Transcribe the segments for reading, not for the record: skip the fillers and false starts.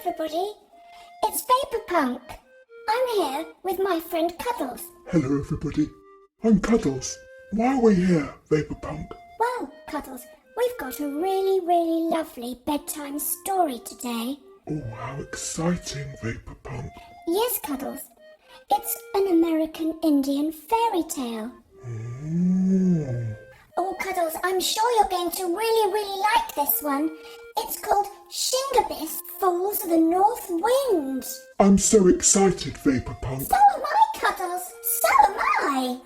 everybody. It's Vaporpunk. I'm here with my friend Cuddles. Hello, everybody. I'm Cuddles. Why are we here, Vaporpunk? Well, Cuddles, we've got a really lovely bedtime story today. Oh, how exciting, Vaporpunk. Yes, Cuddles. It's an American Indian fairy tale. Ooh. Oh, Cuddles, I'm sure you're going to really like this one. It's called Shingebiss Falls the North Wind. I'm so excited, Vaporpunk. So am I, Cuddles. So am I.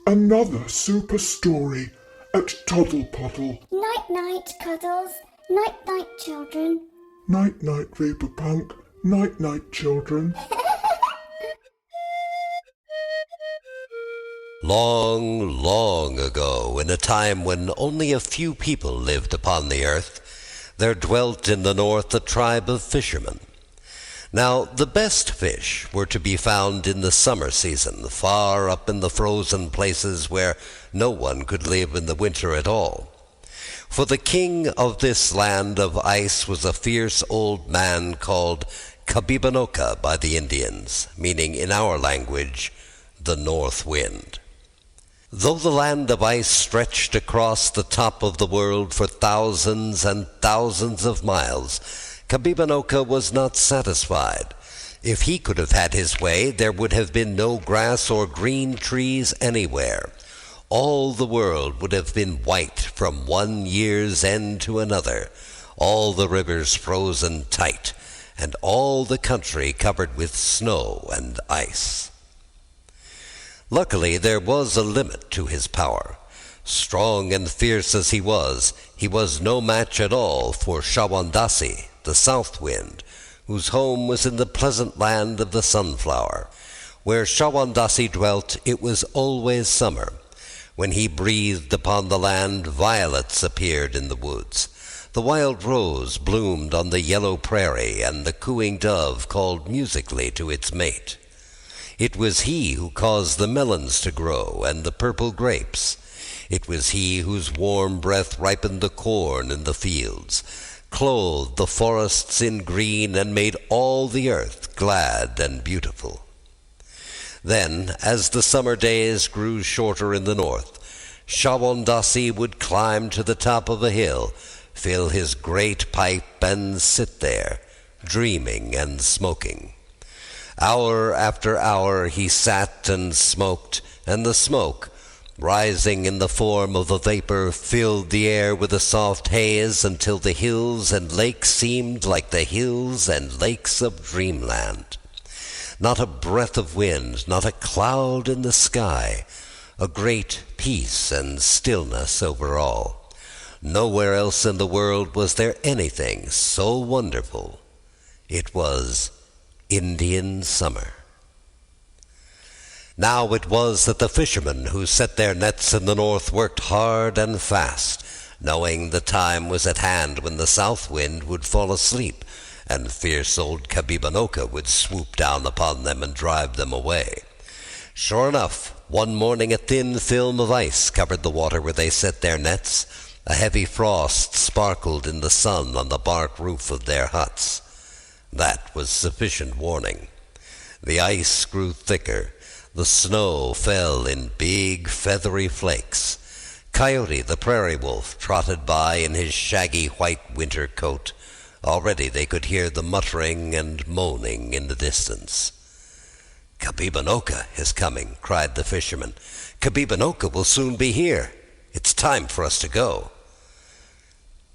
Another super story at Toddle Poddle. Night-night, Cuddles. Night-night, children. Night-night, Vaporpunk. Night-night, children. Long, long ago, in a time when only a few people lived upon the earth, there dwelt in the north a tribe of fishermen. Now, the best fish were to be found in the summer season, far up in the frozen places where no one could live in the winter at all. For the king of this land of ice was a fierce old man called Kabibanoka by the Indians, meaning in our language, the north wind. Though the land of ice stretched across the top of the world for thousands and thousands of miles, Kabibanoka was not satisfied. If he could have had his way, there would have been no grass or green trees anywhere. All the world would have been white from one year's end to another, all the rivers frozen tight, and all the country covered with snow and ice. Luckily, there was a limit to his power. Strong and fierce as he was no match at all for Shawandasi, the south wind, whose home was in the pleasant land of the sunflower. Where Shawandasi dwelt, it was always summer. When he breathed upon the land, violets appeared in the woods. The wild rose bloomed on the yellow prairie, and the cooing dove called musically to its mate. It was he who caused the melons to grow and the purple grapes. It was he whose warm breath ripened the corn in the fields, clothed the forests in green, and made all the earth glad and beautiful. Then, as the summer days grew shorter in the north, Shawandasi would climb to the top of a hill, fill his great pipe, and sit there, dreaming and smoking. Hour after hour he sat and smoked, and the smoke, rising in the form of a vapor, filled the air with a soft haze until the hills and lakes seemed like the hills and lakes of dreamland. Not a breath of wind, not a cloud in the sky, a great peace and stillness over all. Nowhere else in the world was there anything so wonderful. It was Indian summer. Now it was that the fishermen who set their nets in the north worked hard and fast, knowing the time was at hand when the south wind would fall asleep, and fierce old Kabibanoka would swoop down upon them and drive them away. Sure enough, one morning a thin film of ice covered the water where they set their nets. A heavy frost sparkled in the sun on the bark roof of their huts. That was sufficient warning. The ice grew thicker. The snow fell in big, feathery flakes. Coyote, the prairie wolf, trotted by in his shaggy white winter coat. Already they could hear the muttering and moaning in the distance. "Kabibanoka is coming," cried the fisherman. "Kabibanoka will soon be here. It's time for us to go."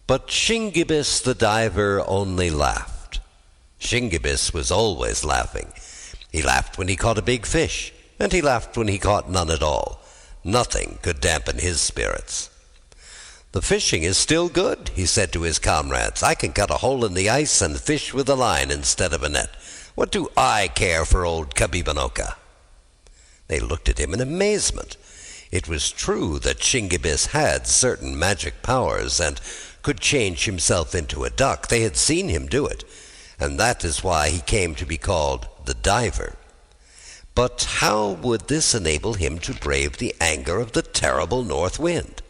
But Shingebiss the diver only laughed. Shingebiss was always laughing. He laughed when he caught a big fish, and he laughed when he caught none at all. Nothing could dampen his spirits. "The fishing is still good," he said to his comrades. "I can cut a hole in the ice and fish with a line instead of a net. What do I care for old Kabibanoka?" They looked at him in amazement. It was true that Shingebiss had certain magic powers and could change himself into a duck. They had seen him do it, and that is why he came to be called the diver. But how would this enable him to brave the anger of the terrible north wind?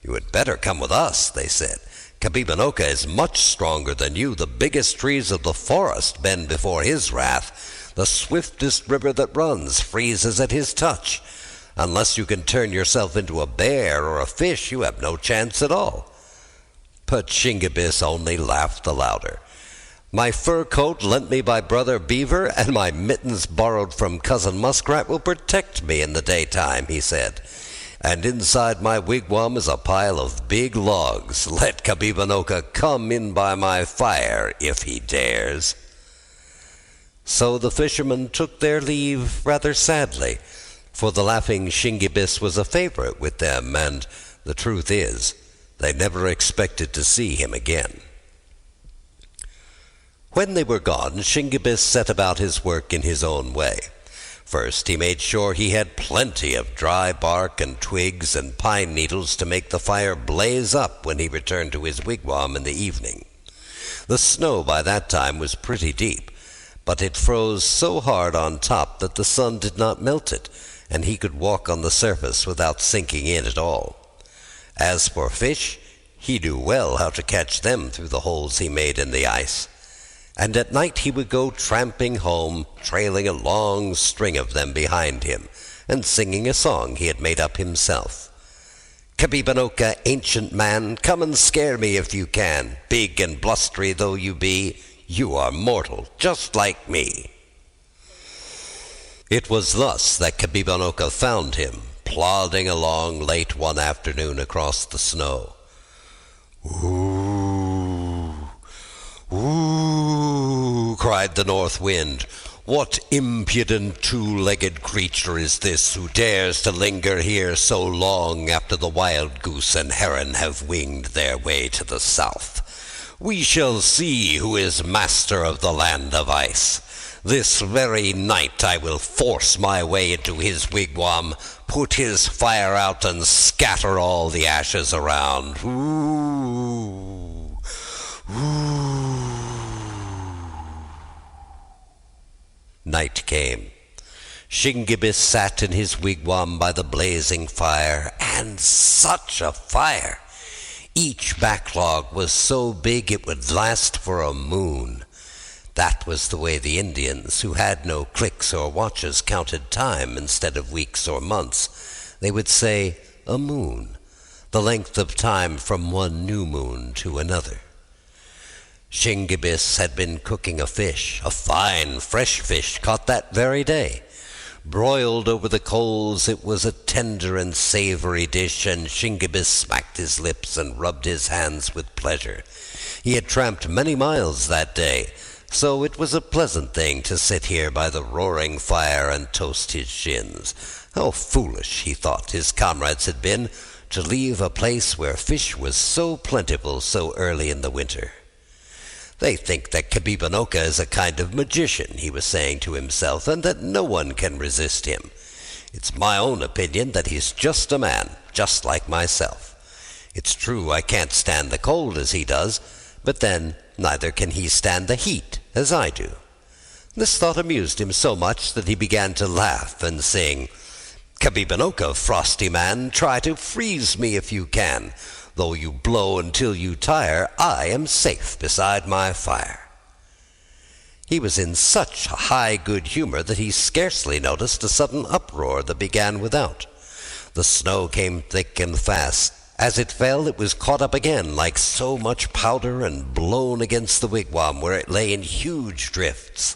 "You had better come with us," they said. Kabibanoka is much stronger than you. The biggest trees of the forest bend before his wrath. The swiftest river that runs freezes at his touch. Unless you can turn yourself into a bear or a fish, you have no chance at all." But Shingebiss only laughed the louder. "My fur coat lent me by Brother Beaver and my mittens borrowed from Cousin Muskrat will protect me in the daytime," he said. "And inside my wigwam is a pile of big logs. Let Kabibanoka come in by my fire if he dares." So the fishermen took their leave rather sadly, for the laughing Shingebiss was a favorite with them, and the truth is, they never expected to see him again. When they were gone, Shingebiss set about his work in his own way. First, he made sure he had plenty of dry bark and twigs and pine needles to make the fire blaze up when he returned to his wigwam in the evening. The snow by that time was pretty deep, but it froze so hard on top that the sun did not melt it, and he could walk on the surface without sinking in at all. As for fish, he knew well how to catch them through the holes he made in the ice. And at night he would go tramping home, trailing a long string of them behind him, and singing a song he had made up himself. "Kabibanoka, ancient man, come and scare me if you can. Big and blustery though you be, you are mortal, just like me." It was thus that Kabibanoka found him, plodding along late one afternoon across the snow. "Ooh, ooh," cried the north wind. "What impudent two-legged creature is this who dares to linger here so long after the wild goose and heron have winged their way to the south? We shall see who is master of the land of ice. This very night I will force my way into his wigwam, put his fire out, and scatter all the ashes around. Ooh, ooh." Night came. Shingebiss sat in his wigwam by the blazing fire, and such a fire! Each backlog was so big it would last for a moon. That was the way the Indians, who had no clicks or watches, counted time instead of weeks or months. They would say, "a moon," the length of time from one new moon to another. Shingebiss had been cooking a fish, a fine fresh fish caught that very day. Broiled over the coals, it was a tender and savory dish, and Shingebiss smacked his lips and rubbed his hands with pleasure. He had tramped many miles that day, so it was a pleasant thing to sit here by the roaring fire and toast his shins. How foolish, he thought, his comrades had been to leave a place where fish was so plentiful so early in the winter. "They think that Kabibanoka is a kind of magician," he was saying to himself, "and that no one can resist him. It's my own opinion that he's just a man, just like myself. It's true I can't stand the cold as he does, but then neither can he stand the heat as I do." This thought amused him so much that he began to laugh and sing, "Kabibanoka, frosty man, try to freeze me if you can. Though you blow until you tire, I am safe beside my fire." He was in such high good humor that he scarcely noticed a sudden uproar that began without. The snow came thick and fast. As it fell, it was caught up again like so much powder and blown against the wigwam, where it lay in huge drifts.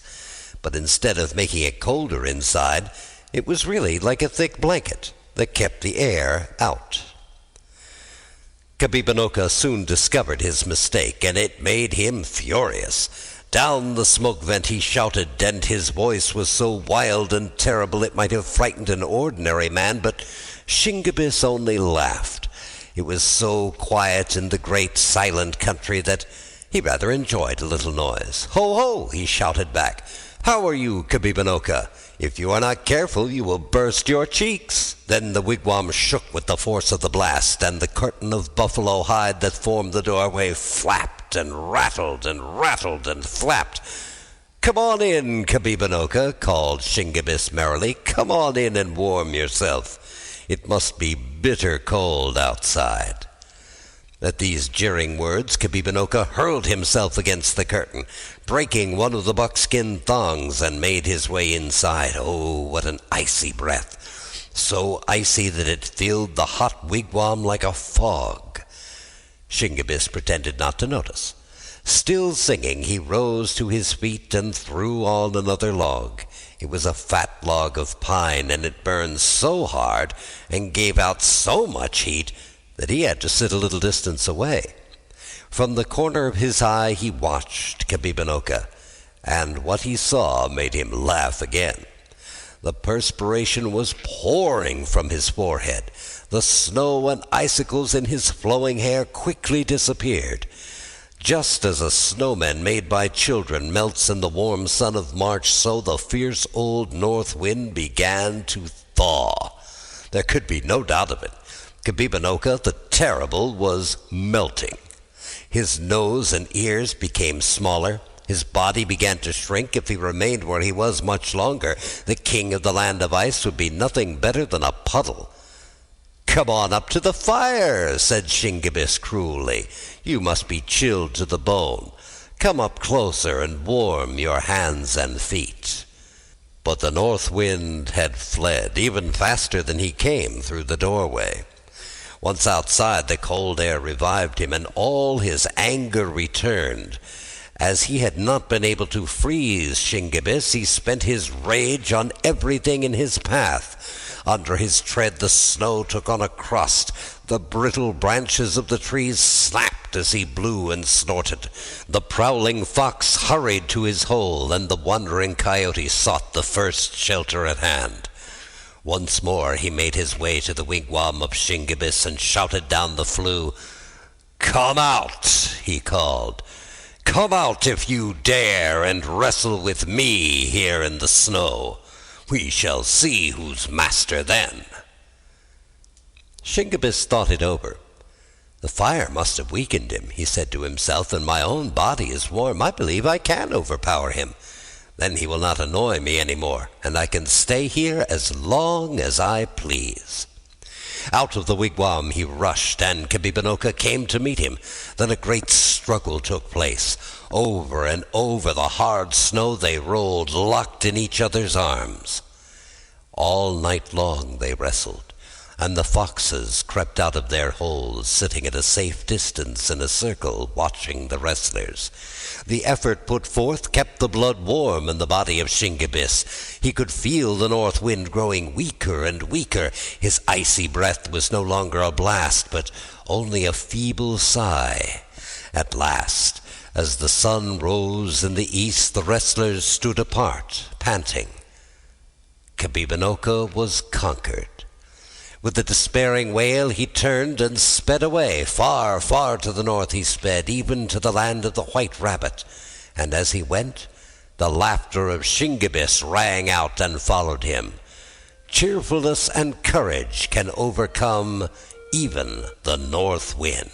But instead of making it colder inside, it was really like a thick blanket that kept the air out. Kabibanoka soon discovered his mistake, and it made him furious. Down the smoke vent he shouted, and his voice was so wild and terrible it might have frightened an ordinary man, but Shingebiss only laughed. It was so quiet in the great silent country that he rather enjoyed a little noise. "Ho, ho!" he shouted back. "How are you, Kabibanoka? If you are not careful, you will burst your cheeks." Then the wigwam shook with the force of the blast, and the curtain of buffalo hide that formed the doorway flapped and rattled and rattled and flapped. "Come on in, Kabibanoka," called Shingebiss merrily. "Come on in and warm yourself. It must be bitter cold outside." At these jeering words, Kabibinoka hurled himself against the curtain, breaking one of the buckskin thongs, and made his way inside. Oh, what an icy breath! So icy that it filled the hot wigwam like a fog. Shingebiss pretended not to notice. Still singing, he rose to his feet and threw on another log. It was a fat log of pine, and it burned so hard and gave out so much heat that he had to sit a little distance away. From the corner of his eye he watched Kabibinoka, and what he saw made him laugh again. The perspiration was pouring from his forehead. The snow and icicles in his flowing hair quickly disappeared. Just as a snowman made by children melts in the warm sun of March, so the fierce old north wind began to thaw. There could be no doubt of it. Kabibinoka the Terrible was melting. His nose and ears became smaller. His body began to shrink. If he remained where he was much longer, the king of the land of ice would be nothing better than a puddle. "Come on up to the fire," said Shingebiss cruelly. "You must be chilled to the bone. Come up closer and warm your hands and feet." But the north wind had fled even faster than he came through the doorway. Once outside, the cold air revived him, and all his anger returned. As he had not been able to freeze Shingebiss, he spent his rage on everything in his path. Under his tread the snow took on a crust. The brittle branches of the trees snapped as he blew and snorted. The prowling fox hurried to his hole, and the wandering coyote sought the first shelter at hand. Once more he made his way to the wigwam of Shingebiss and shouted down the flue. "Come out," he called. "Come out if you dare, and wrestle with me here in the snow. We shall see who's master then." Shingebiss thought it over. "The fire must have weakened him," he said to himself, "and my own body is warm. I believe I can overpower him. Then he will not annoy me any more, and I can stay here as long as I please." Out of the wigwam he rushed, and Kabibinoka came to meet him. Then a great struggle took place. Over and over the hard snow they rolled, locked in each other's arms. All night long they wrestled, and the foxes crept out of their holes, sitting at a safe distance in a circle, watching the wrestlers. The effort put forth kept the blood warm in the body of Shingebiss. He could feel the north wind growing weaker and weaker. His icy breath was no longer a blast, but only a feeble sigh. At last, as the sun rose in the east, the wrestlers stood apart, panting. Kabibinoka was conquered. With a despairing wail, he turned and sped away. Far, far to the north he sped, even to the land of the white rabbit. And as he went, the laughter of Shingebiss rang out and followed him. Cheerfulness and courage can overcome even the north wind.